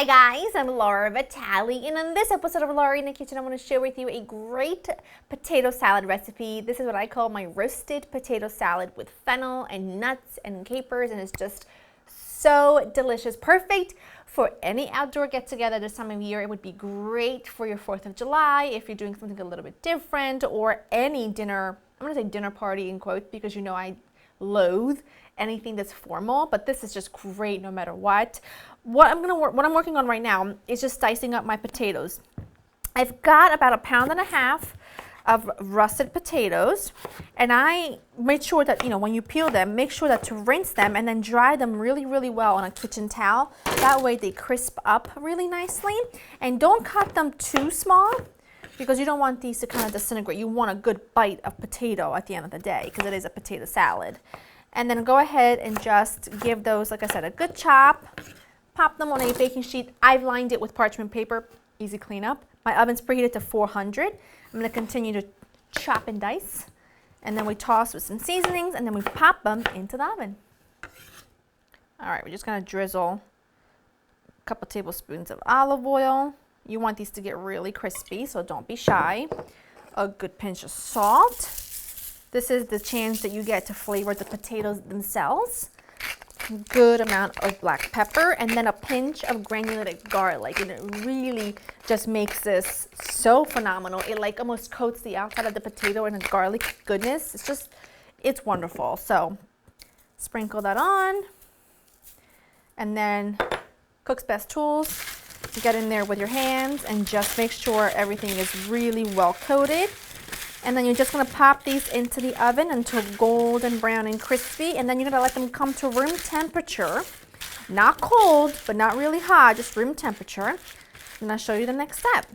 Hi guys, I'm Laura Vitale, and in this episode of Laura in the Kitchen, I want to share with you a great potato salad recipe. This is what I call my roasted potato salad with fennel and nuts and capers, and it's just so delicious. Perfect for any outdoor get-together this time of year. It would be great for your 4th of July if you're doing something a little bit different, or any dinner. I'm going to say dinner party in quotes because you know I loathe anything that's formal, but this is just great no matter what. What I'm working on right now is just dicing up my potatoes. I've got about 1.5 pounds of russet potatoes, and I made sure that, you know, when you peel them, make sure that to rinse them and then dry them really, really well on a kitchen towel. That way they crisp up really nicely. And don't cut them too small, because you don't want these to kind of disintegrate. You want a good bite of potato at the end of the day, because it is a potato salad. And then go ahead and just give those, like I said, a good chop. Pop them on a baking sheet. I've lined it with parchment paper, easy cleanup. My oven's preheated to 400. I'm gonna continue to chop and dice. And then we toss with some seasonings, and then we pop them into the oven. All right, we're just gonna drizzle a couple tablespoons of olive oil. You want these to get really crispy, so don't be shy. A good pinch of salt. This is the chance that you get to flavor the potatoes themselves. Good amount of black pepper, and then a pinch of granulated garlic, and it really just makes this so phenomenal. It like almost coats the outside of the potato in a garlic goodness. It's wonderful. So sprinkle that on, and then Cook's Best Tools. Get in there with your hands and just make sure everything is really well coated. And then you're just gonna pop these into the oven until golden brown and crispy, and then you're gonna let them come to room temperature. Not cold, but not really hot, just room temperature. And I'll show you the next step.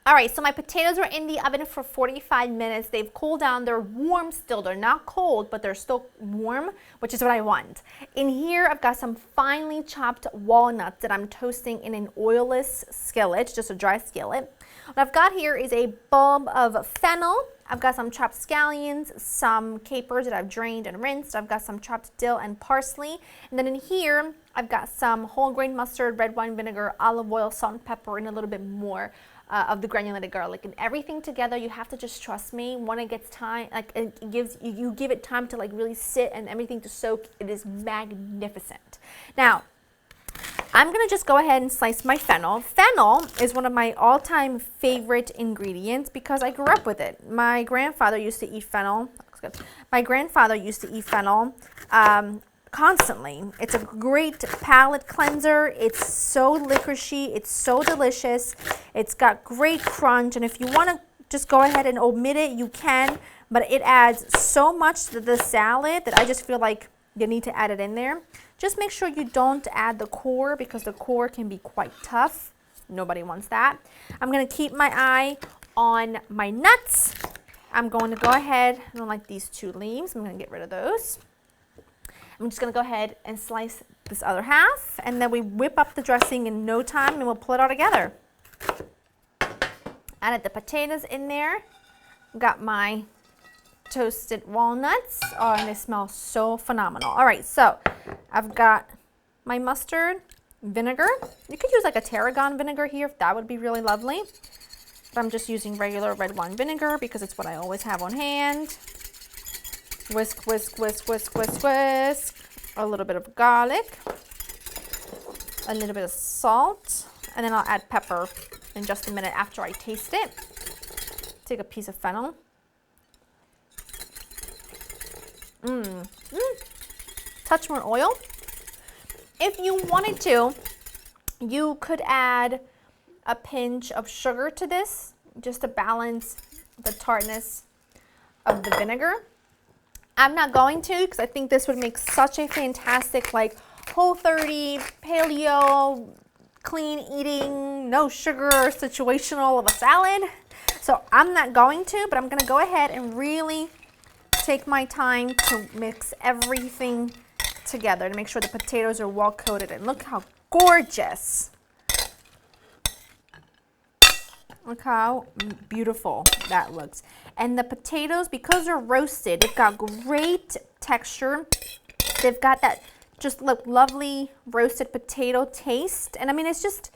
All right, so my potatoes were in the oven for 45 minutes. They've cooled down, they're warm still. They're not cold, but they're still warm, which is what I want. In here, I've got some finely chopped walnuts that I'm toasting in an oilless skillet, just a dry skillet. What I've got here is a bulb of fennel. I've got some chopped scallions, some capers that I've drained and rinsed. I've got some chopped dill and parsley. And then in here, I've got some whole grain mustard, red wine vinegar, olive oil, salt and pepper, and a little bit more of the granulated garlic. And everything together, you have to just trust me. When it gets time, like it gives you give it time to like really sit and everything to soak. It is magnificent. Now, I'm gonna just go ahead and slice my fennel. Fennel is one of my all-time favorite ingredients because I grew up with it. My grandfather used to eat fennel. My grandfather used to eat fennel constantly. It's a great palate cleanser. It's so licoricey. It's so delicious. It's got great crunch, and if you want to just go ahead and omit it, you can, but it adds so much to the salad that I just feel like you need to add it in there. Just make sure you don't add the core, because the core can be quite tough. Nobody wants that. I'm going to keep my eye on my nuts. I'm going to go ahead, I don't like these 2 leaves. I'm going to get rid of those. I'm just going to go ahead and slice this other half, and then we whip up the dressing in no time, and we'll pull it all together. Added the potatoes in there. Got my toasted walnuts. Oh, and they smell so phenomenal. All right, so I've got my mustard vinegar. You could use like a tarragon vinegar here if that would be really lovely. But I'm just using regular red wine vinegar because it's what I always have on hand. Whisk, whisk, whisk, whisk, whisk, whisk. A little bit of garlic. A little bit of salt. And then I'll add pepper in just a minute after I taste it. Take a piece of fennel. Touch more oil. If you wanted to, you could add a pinch of sugar to this just to balance the tartness of the vinegar. I'm not going to, because I think this would make such a fantastic like Whole30, paleo, clean eating, no sugar situational of a salad. So I'm not going to, but I'm going to go ahead and really take my time to mix everything together to make sure the potatoes are well coated. And look how gorgeous. Look how beautiful that looks. And the potatoes, because they're roasted, they've got great texture. They've got that just look lovely roasted potato taste. And I mean, it's just,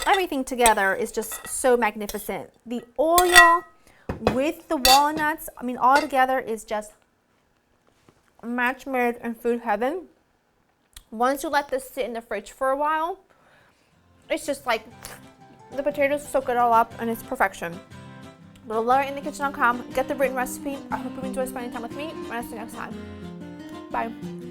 everything together is just so magnificent. The oil with the walnuts, I mean, all together is just a match made in food heaven. Once you let this sit in the fridge for a while, it's just like the potatoes soak it all up and it's perfection. But LauraInTheKitchen.com, get the written recipe. I hope you enjoy spending time with me, and I'll see you next time. Bye.